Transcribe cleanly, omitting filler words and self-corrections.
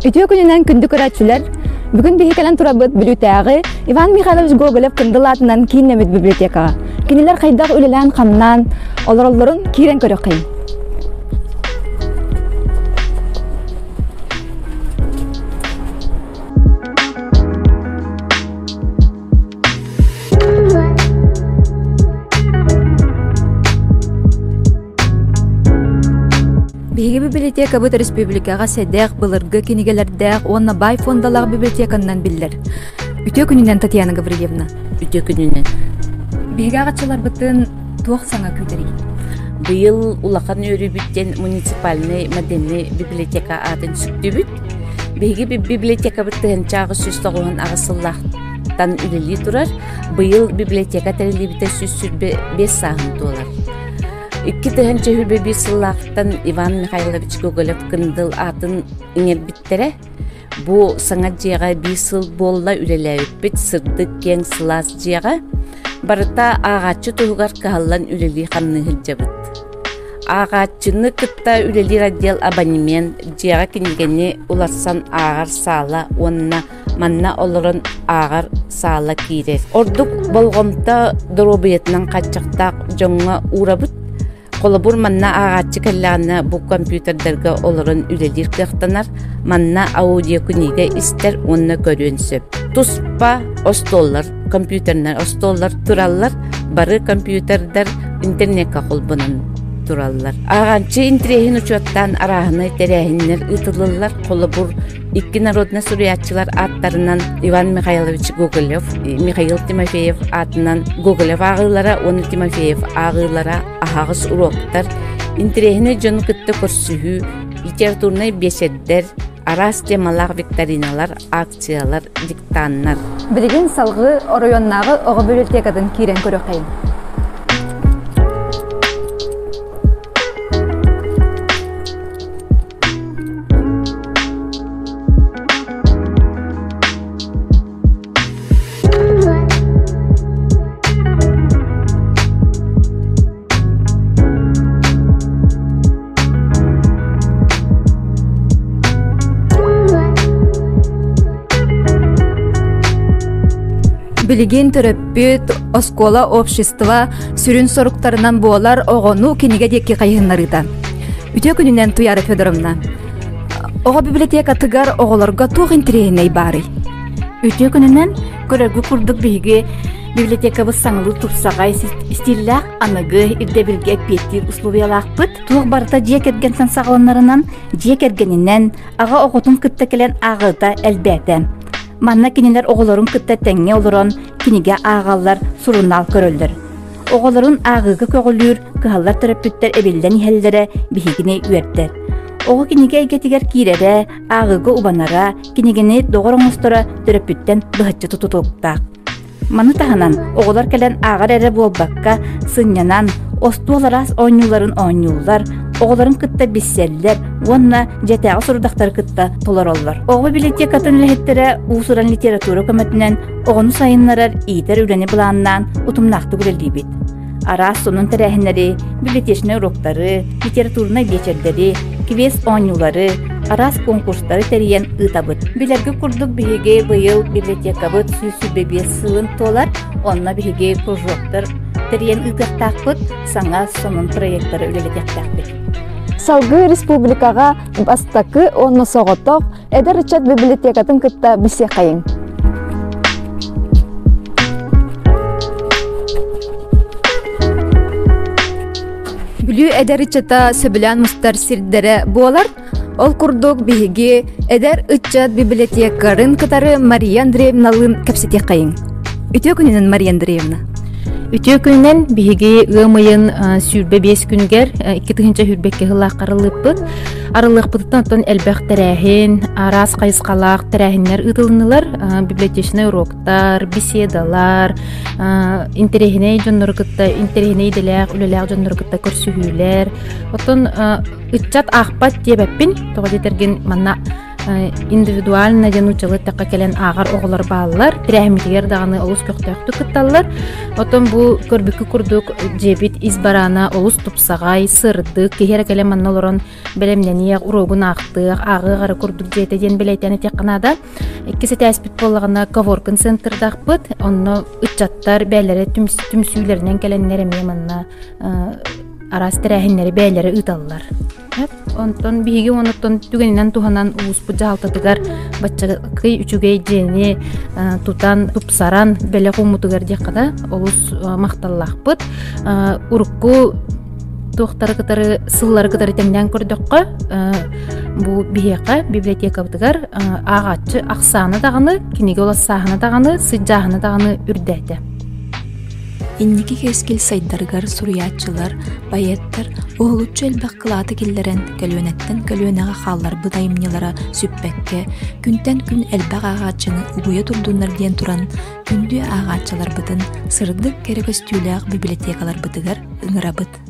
Ütüö gününden kündü köräçüler bugün bihikelen turabıt bilütägi Ivan Mikhailovich Gogolev kındılatından kiinnemit bibliotekaga. Kiniler kaydak ülelen kamnan olorolorun kiren körökeyim. Биһиги библиотека бут республикага седек былыргы кинигелердег онна бай фондалаг библиотеканан биллер. Үтө күнүнен Татьяна Гаврилевна. Үтө күнүнен. Биһиги агачылар бытын туох саңа күтери. Быйыл улахан өрүбүттен муниципальный модельный библиотека атын сүктүбүт. Биһиги библиотека бытын чагы сүстөгөн агысыллактан үлели турар. Быйыл библиотека терилибите сүссүрбе 5 сагын толар. Икки тыһынча хүрбе бир сыллаактан Иван Михайлович Гоголев кындыл атын иңербиттере. Бу саңа жыяга бир сыл болла үлелебит сырдык кең сылас жыяга барыта агачы тугар каллан үлели ханны хылжабыт. Агачыны кытта үлели раздел абонемент жыяга кинигени уларсан агар сала онна манна олорон агар сала кирер. Ордук болгомта доробиетнан качактак жоңга урабыт. Колобур манна агачы келланы бу компьютердерге олорун үлелир кыктанар, манна аудио книга истер онна көрүнсөп. Туспа остоллар, компьютернер остоллар тураллар, бары компьютердер интернетке колбунан тураллар. Агачы интернет учеттан арахны терехиннер ытылылар, колобур икки народный суриятчылар аттарынан Иван Михайлович Гоголев, Михаил Тимофеев атынан Гоголев агылара, оны Тимофеев агылара ахагыс уроктар, интернет жон кытты көрсүхүү, литературный беседдер, арас темалар викториналар, акциялар, диктаннар. Билигин салгы районнагы ого библиотекадан кирен көрөкейин. Билигин төрөппүт оскола общества сүрүн соруктарынан буолар огону киниге декки кайыннарыда. Үтө күнүнен Туяра Федоровна. Ого библиотека тыгар оголорго туох интерегиней бары. Үтө күнүнен көрөгү курдук биги библиотекабыз саңылы тупсагай стиллах аныгы ирдебилге петтир условиялакпыт. Туох барыта жекерген сансагаланарынан жекергенинен ага оготун кытта келен агыта элбете. Манна кинилер оголорун кытта теңне олорон киниге агаллар сурунал көрөлдөр. Оголорун агыгы көгөлүр кыhallar терапевттер эбилден ихеллере бихигини үерттер. Ого киниге игетигер кирере агыгы убанара кинигени догороңостора терапевттен быхачы тутутуктак. Маны таханан оголор келен агар эре болбакка сыннянан остуоларас ойнуларын ойнулар, оголорун кытта бисселлер, онна жетега сурдактар кытта толороллар. Ого библиотекатын лехеттере уусуран литература көмөтүнөн огону сайыннарар иитер үлени булааннан утумнакты күрелибит. Арас сонун терехинери, библиотечный уроктары, литературный вечердери, квест ойнулары, арас конкурстары териен ытабыт. Билерге курдук биһиге быйыл библиотекабыт сүйсүбебе сылын толар, онна биһиге кружоктар териен ытактакпыт, саңа сонун проекттары үлелетектакпыт. Салгы республикага бастакы онна соготок эдер ичет библиотекатын кытта бисе кайын. Бүлүү эдер ичета сөбүлән мустар сирдере буолар, ол курдук биһиги эдер ичет библиотекарын кытары Мария Андреевналын кепсете кайын. Үтө күнүнен Мария Андреевна. Үтө күнүнен биһиги ымыйын сүрбе 5 күнгер 2 тыгынча хүрбекке хылак карылыппыт. Арылыппыттан элбэх терехин, арас кайыскалак терехиннер ытылынылар, библиотечный уроктар, беседалар, интерегиней жонноргытта, интерегиней делек, үлелек жонноргытта көрсүхүлер. Отон ытчат ахпат дебеппин, тогодетерген манна индивидуально денучалы такка келен агар оголор баалар тирәһимитигер даганы олус көктөктү кытталлар. Отон бу көрбүккү курдук жебит избарана олус тупсагай сырдык кехер келен маннолорон белемнениек урогун актык агы гары курдук жете ден белетени текканада иккисе тәспит боллагына коворкин центрдакпыт. Онно ычаттар бәлләре түмсүйләреннән келеннәре меманна арас тирәһиннәре бәлләре ыталлар. Онтон биһиги онуттон түгенинен туханан уус бужалтатыгар баччакый үчүгей жени тутан тупсаран беле кумутугар декада олус макталлакпыт. Урукку тохтары кытары сыллары кытары теңден көрдөккө бу биһиэка библиотекабытыгар агаччы аксааны даганы киниги олассаахына даганы сыджаахына даганы үрдәте. Инники кескил сайдаргар суруячылар, байеттер, оғылучу элбақ кылаты киллерен көлөнеттен көлөнеға қаллар бұдайымнелара сүппекке, күнтен күн элбақ ағачыны угуя турдунар ден туран, күнді ағачылар бұдын, сырдық керекөстүләқ библиотекалар бұдығар ыңырабыд.